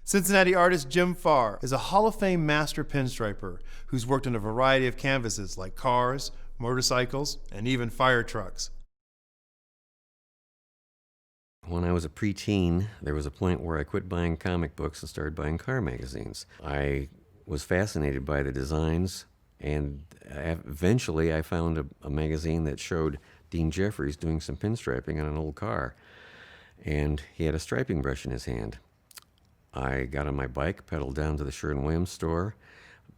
Cincinnati artist Jim Farr is a Hall of Fame master pinstriper who's worked on a variety of canvases like cars, motorcycles, and even fire trucks. When I was a preteen, there was a point where I quit buying comic books and started buying car magazines. I was fascinated by the designs, and eventually I found a magazine that showed Dean Jeffries doing some pinstriping on an old car, and he had a striping brush in his hand. I got on my bike, pedaled down to the Sherwin-Williams store.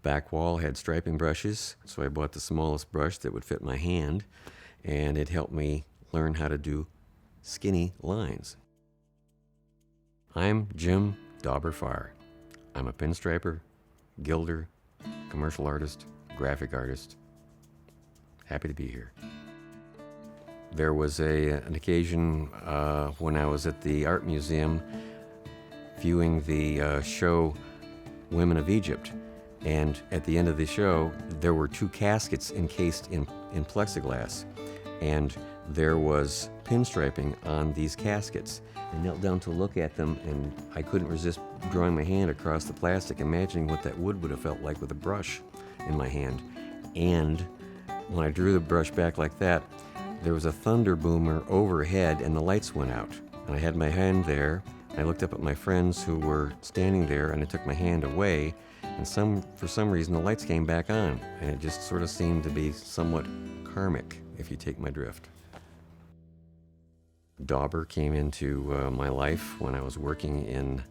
Back wall had striping brushes, so I bought the smallest brush that would fit my hand, and it helped me learn how to do skinny lines. I'm Jim Dauber Farr. I'm a pinstriper, gilder, commercial artist, graphic artist. Happy to be here. There was an occasion when I was at the art museum viewing the show Women of Egypt, and at the end of the show there were two caskets encased in plexiglass, and there was pinstriping on these caskets. I knelt down to look at them, and I couldn't resist drawing my hand across the plastic, imagining what that wood would have felt like with a brush in my hand. And when I drew the brush back like that, there was a thunder boomer overhead and the lights went out. And I had my hand there. I looked up at my friends who were standing there, and I took my hand away, and for some reason the lights came back on, and it just sort of seemed to be somewhat karmic, if you take my drift. Dauber came into my life when I was working in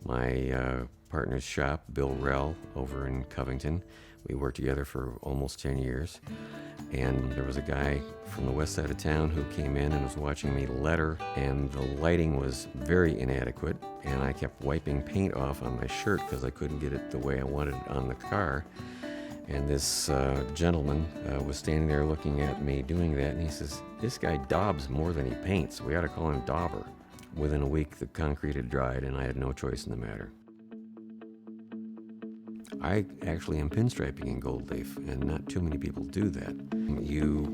my partner's shop, Bill Rell, over in Covington. We worked together for almost 10 years. And there was a guy from the west side of town who came in and was watching me letter, and the lighting was very inadequate, and I kept wiping paint off on my shirt because I couldn't get it the way I wanted it on the car. And this gentleman was standing there looking at me doing that, and he says, "This guy daubs more than he paints. We ought to call him Dauber." Within a week, the concrete had dried, and I had no choice in the matter. I actually am pinstriping in gold leaf, and not too many people do that. You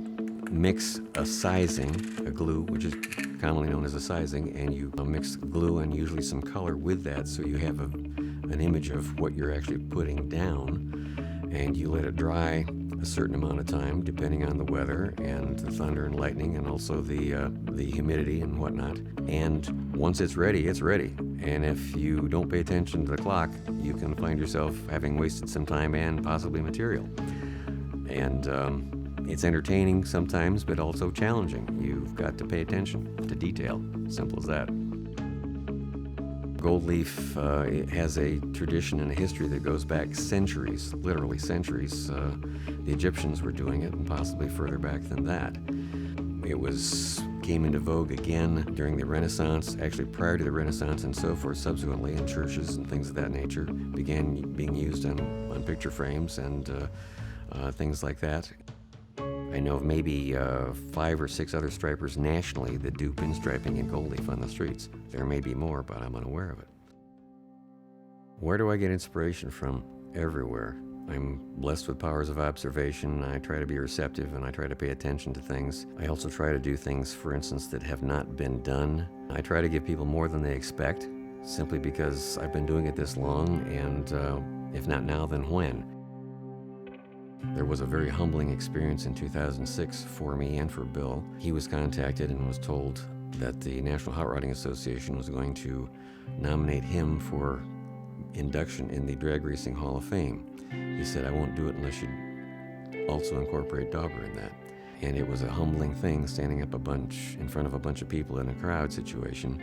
mix a sizing, a glue, which is commonly known as a sizing, and you mix glue and usually some color with that, so you have an image of what you're actually putting down, and you let it dry a certain amount of time, depending on the weather and the thunder and lightning, and also the humidity and whatnot. And once it's ready, it's ready. And if you don't pay attention to the clock, you can find yourself having wasted some time and possibly material. And it's entertaining sometimes, but also challenging. You've got to pay attention to detail. Simple as that. Gold leaf has a tradition and a history that goes back centuries, literally centuries. The Egyptians were doing it, and possibly further back than that. It came into vogue again during the Renaissance, actually prior to the Renaissance and so forth, subsequently in churches and things of that nature. Began being used on picture frames and things like that. I know of maybe 5 or 6 other stripers nationally that do pinstriping in gold leaf on the streets. There may be more, but I'm unaware of it. Where do I get inspiration from? Everywhere. I'm blessed with powers of observation. I try to be receptive, and I try to pay attention to things. I also try to do things, for instance, that have not been done. I try to give people more than they expect, simply because I've been doing it this long, and if not now, then when? There was a very humbling experience in 2006 for me and for Bill. He was contacted and was told that the National Hot Rodding Association was going to nominate him for induction in the Drag Racing Hall of Fame. He said, "I won't do it unless you also incorporate Dauber in that." And it was a humbling thing, standing up in front of a bunch of people in a crowd situation,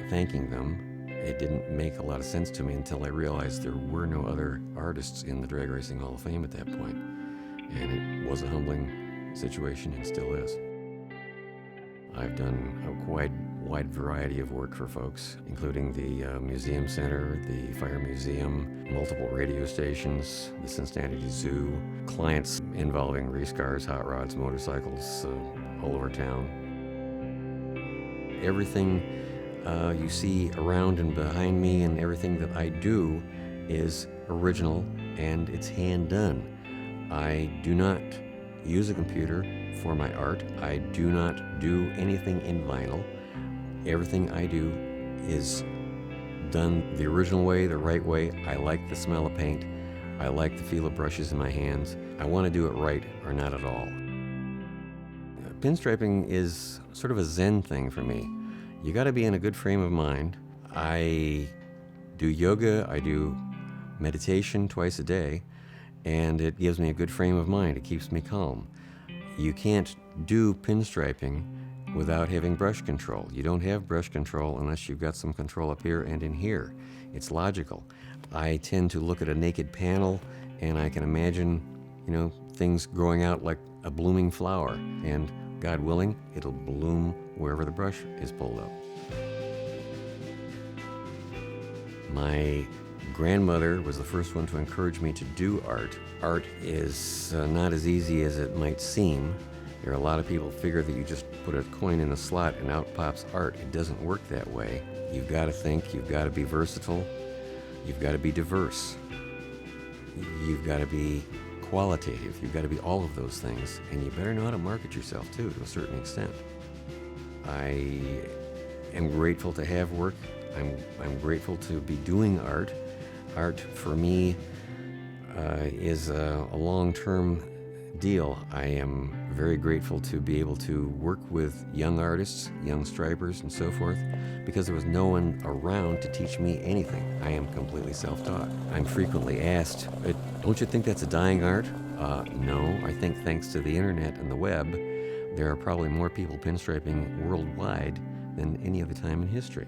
thanking them. It didn't make a lot of sense to me until I realized there were no other artists in the Drag Racing Hall of Fame at that point. And it was a humbling situation, and still is. I've done a wide variety of work for folks, including the Museum Center, the Fire Museum, multiple radio stations, the Cincinnati Zoo, clients involving race cars, hot rods, motorcycles, all over town. Everything you see around and behind me, and everything that I do is original, and it's hand done. I do not use a computer for my art. I do not do anything in vinyl. Everything I do is done the original way, the right way. I like the smell of paint. I like the feel of brushes in my hands. I want to do it right or not at all. Pinstriping is sort of a Zen thing for me. You got to be in a good frame of mind. I do yoga, I do meditation twice a day, and it gives me a good frame of mind. It keeps me calm. You can't do pinstriping without having brush control. You don't have brush control unless you've got some control up here and in here. It's logical. I tend to look at a naked panel and I can imagine, things growing out like a blooming flower, and God willing, it'll bloom wherever the brush is pulled up. My grandmother was the first one to encourage me to do art. Art is not as easy as it might seem. There are a lot of people who figure that you just put a coin in a slot and out pops art. It doesn't work that way. You've got to think, you've got to be versatile, you've got to be diverse, you've got to be qualitative, you've got to be all of those things, and you better know how to market yourself too, to a certain extent. I am grateful to have work. I'm grateful to be doing art. Art for me is a long-term deal. I am very grateful to be able to work with young artists, young stripers, and so forth, because there was no one around to teach me anything. I am completely self-taught. I'm frequently asked, don't you think that's a dying art? No, I think thanks to the internet and the web, there are probably more people pinstriping worldwide than any other time in history.